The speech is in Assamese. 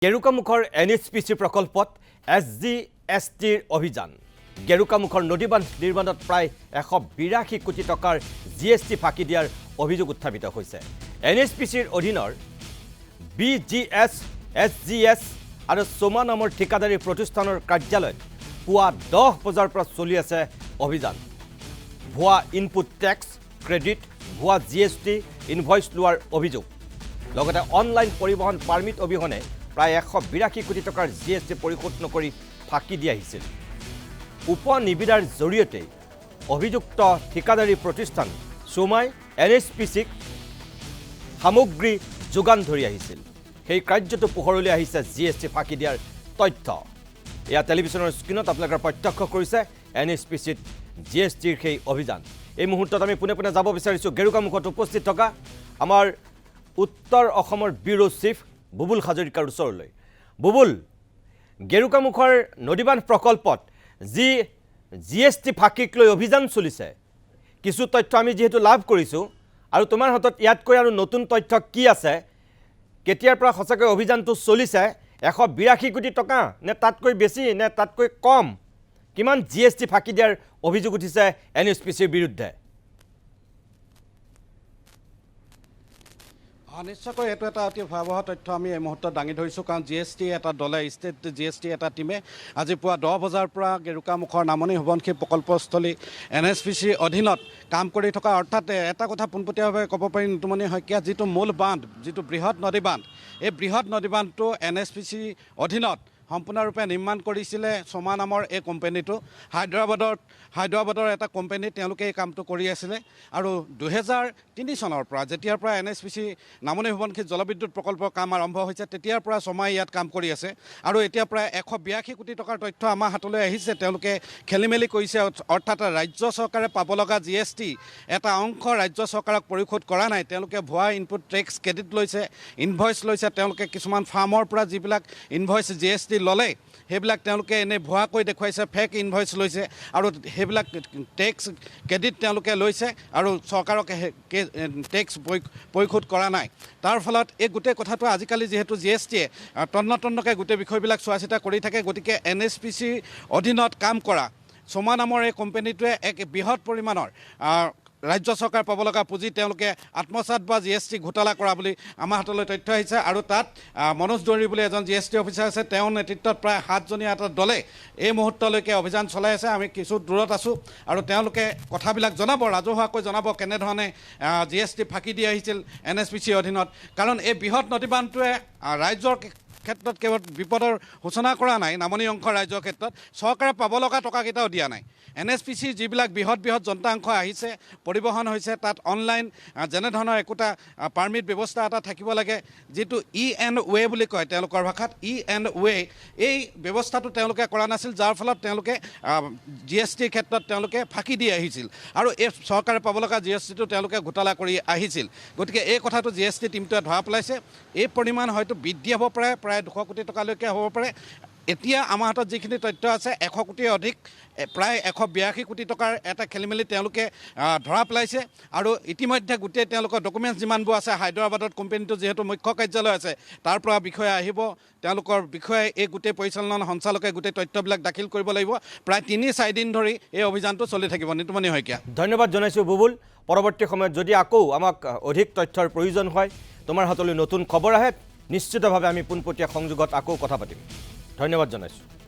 গেৰুকামুখৰ NHPC প্ৰকল্পত SGSTৰ অভিযান গেৰুকামুখৰ নদীবান্ধ নিৰ্মাণত প্ৰায় 182 কোটি টকাৰ GST ফাঁকি দিয়াৰ অভিযোগ উত্থাপিত হৈছে NHPCৰ অধীনৰ BGS SGS আৰু সোমা নামৰ ঠিকাদাৰী প্ৰতিষ্ঠানৰ কাৰ্যালয়ত পুৱা 10 বজাৰ পৰা চলি আছে অভিযান ভুৱা ইনপুট টেক্স ক্ৰেডিট ভুৱা GST ইনভয়েস লোৱাৰ অভিযোগ লগতে অনলাইন পৰিবহন পাৰমিট অবিহনে প্ৰায় 182 কোটি টকাৰ GST পৰিশোধ নকৰি ফাঁকি দিয়া হৈছিল উপনিবিদাৰ জৰিয়তে অভিযুক্ত ঠিকাদাৰী প্ৰতিষ্ঠান সোমাই NHPCক সামগ্ৰী যোগান ধৰি আহিছিল সেই কাৰ্যটো পোহৰলৈ আহিছে GST ফাঁকি দিয়াৰ তথ্য এয়া টেলিভিছনৰ স্ক্ৰীনত আপোনালোকে প্ৰত্যক্ষ কৰিছে NHPCত GSTৰ সেই অভিযান এই মুহূৰ্তত আমি পুনে পুনে যাব বিচাৰিছো গেৰুকামুখত উপস্থিত থকা আমাৰ উত্তৰ অসমৰ ব্যুৰো চিফ বুবুল হাজৰিকাৰ ওচৰলৈ বুবুল গেৰুকামুখৰ নদীবান্ধ প্ৰকল্পত যি GST ফাঁকিক লৈ অভিযান চলিছে কিছু তথ্য আমি যেহেতু লাভ কৰিছো আৰু তোমাৰ হাতত ইয়াতকৈ আৰু নতুন তথ্য কি আছে কেতিয়াৰ পৰা সঁচাকৈ অভিযানটো চলিছে 182 কোটি টকা নে তাতকৈ বেছি নে তাতকৈ কম কিমান GST ফাঁকি দিয়াৰ অভিযোগ উঠিছে NHPCৰ বিৰুদ্ধে নিশ্চয়কৈ এইটো এটা অতি ভয়াৱহ তথ্য আমি এই মুহূৰ্তত দাঙি ধৰিছোঁ কাৰণ GST এটা দলে ষ্টেট GST এটা টিমে আজি পুৱা 10 বজাৰ পৰা গেৰুকামুখৰ নামনি সোৱণশিৰি প্ৰকল্পস্থলী NHPCৰ অধীনত কাম কৰি থকা অৰ্থাৎ এটা কথা পোনপটীয়াভাৱে ক'ব পাৰি নিতুমণি শইকীয়া যিটো মূল বান্ধ যিটো বৃহৎ নদী বান্ধ এই বৃহৎ নদী বান্ধটো NHPCৰ অধীনত সম্পূৰ্ণৰূপে নিৰ্মাণ কৰিছিলে সোমা নামৰ এই কোম্পানীটো হায়দৰাবাদৰ এটা কোম্পানী তেওঁলোকে এই কামটো কৰি আছিলে আৰু 2003 চনৰ পৰা যেতিয়াৰ পৰা NHPC নামনি সোৱণশিৰি জলবিদ্যুৎ প্ৰকল্পৰ কাম আৰম্ভ হৈছে তেতিয়াৰ পৰা সোমাই ইয়াত কাম কৰি আছে আৰু এতিয়া প্ৰায় 182 কোটি টকাৰ তথ্য আমাৰ হাতলৈ আহিছে তেওঁলোকে খেলিমেলি কৰিছে অৰ্থাৎ ৰাজ্য চৰকাৰে পাব লগা GST এটা অংশ ৰাজ্য চৰকাৰক পৰিশোধ কৰা নাই তেওঁলোকে ভুৱা ইনপুট টেক্স ক্ৰেডিট লৈছে ইনভয়েস লৈছে তেওঁলোকে কিছুমান ফাৰ্মৰ পৰা যিবিলাক ইনভয়েস GST ললে সেইবিলাক তেওঁলোকে এনে ভুৱাকৈ দেখুৱাইছে ফেক ইনভয়েস লৈছে আৰু সেইবিলাক টেক্স ক্ৰেডিট তেওঁলোকে লৈছে আৰু চৰকাৰক টেক্স পৰিশোধ কৰা নাই তাৰ ফলত এই গোটেই কথাটো আজিকালি যেহেতু GSTয়ে তন্নতন্নকৈ গোটেই বিষয়বিলাক চোৱা চিতা কৰি থাকে গতিকে NHPCৰ অধীনত কাম কৰা সোমা নামৰ এই কোম্পানীটোৱে এক বৃহৎ পৰিমাণৰ ৰাজ্য চৰকাৰ পাব লগা পুঁজি তেওঁলোকে আত্মসাৎ বা GST ঘোটালা কৰা বুলি আমাৰ হাতলৈ তথ্য আহিছে আৰু তাত মনোজ দৌৰী বুলি এজন GST অফিচাৰ আছে তেওঁৰ নেতৃত্বত প্ৰায় 7জনীয়া এটা দলে এই মুহূৰ্তলৈকে অভিযান চলাই আছে আমি কিছু দূৰত আছোঁ আৰু তেওঁলোকে কথাবিলাক জনাব ৰাজহুৱাকৈ জনাব কেনেধৰণে GST ফাঁকি দি আহিছিল NHPCৰ অধীনত কাৰণ এই বৃহৎ নদীবান্ধটোৱে ৰাজ্যৰ ক্ষেত্ৰত কেৱল বিপদৰ সূচনা কৰা নাই নামনি অংশৰ ৰাজ্যৰ ক্ষেত্ৰত চৰকাৰে পাব লগা টকাকেইটাও দিয়া নাই NHPCৰ যিবিলাক বৃহৎ যন্ত্ৰাংশ আহিছে পৰিবহণ হৈছে তাত অনলাইন যেনেধৰণৰ একোটা পাৰ্মিট ব্যৱস্থা এটা থাকিব লাগে যিটো E&OA বুলি কয় তেওঁলোকৰ ভাষাত E&OA এই ব্যৱস্থাটো তেওঁলোকে কৰা নাছিল যাৰ ফলত তেওঁলোকে GSTৰ ক্ষেত্ৰত তেওঁলোকে ফাঁকি দি আহিছিল আৰু এই চৰকাৰে পাব লগা GSTটো তেওঁলোকে ঘোটালা কৰি আহিছিল গতিকে এই কথাটো GST টিমটোৱে ধৰা পেলাইছে এই পৰিমাণ হয়তো বৃদ্ধি হ'ব পাৰে প্ৰায় 200 কোটি টকালৈকে হ'ব পাৰে এতিয়া আমাৰ হাতত যিখিনি তথ্য আছে 100 কোটিৰ অধিক প্ৰায় 182 কোটি টকাৰ এটা খেলিমেলি তেওঁলোকে ধৰা পেলাইছে আৰু ইতিমধ্যে গোটেই তেওঁলোকৰ ডকুমেণ্টছ যিমানবোৰ আছে হায়দৰাবাদত কোম্পানীটো যিহেতু মুখ্য কাৰ্যালয় আছে তাৰ পৰা বিষয়া আহিব তেওঁলোকৰ বিষয়ে এই গোটেই পৰিচালনা সঞ্চালকে গোটেই তথ্যবিলাক দাখিল কৰিব লাগিব প্ৰায় 3-4 দিন ধৰি এই অভিযানটো চলি থাকিব নিতুমণি শইকীয়া ধন্যবাদ জনাইছোঁ বুবুল পৰৱৰ্তী সময়ত যদি আকৌ আমাক অধিক তথ্যৰ প্ৰয়োজন হয় তোমাৰ হাতলৈ নতুন খবৰ আহে নিশ্চিতভাৱে আমি পোনপটীয়া সংযোগত আকৌ কথা পাতিম ধন্যবাদ জনাইছোঁ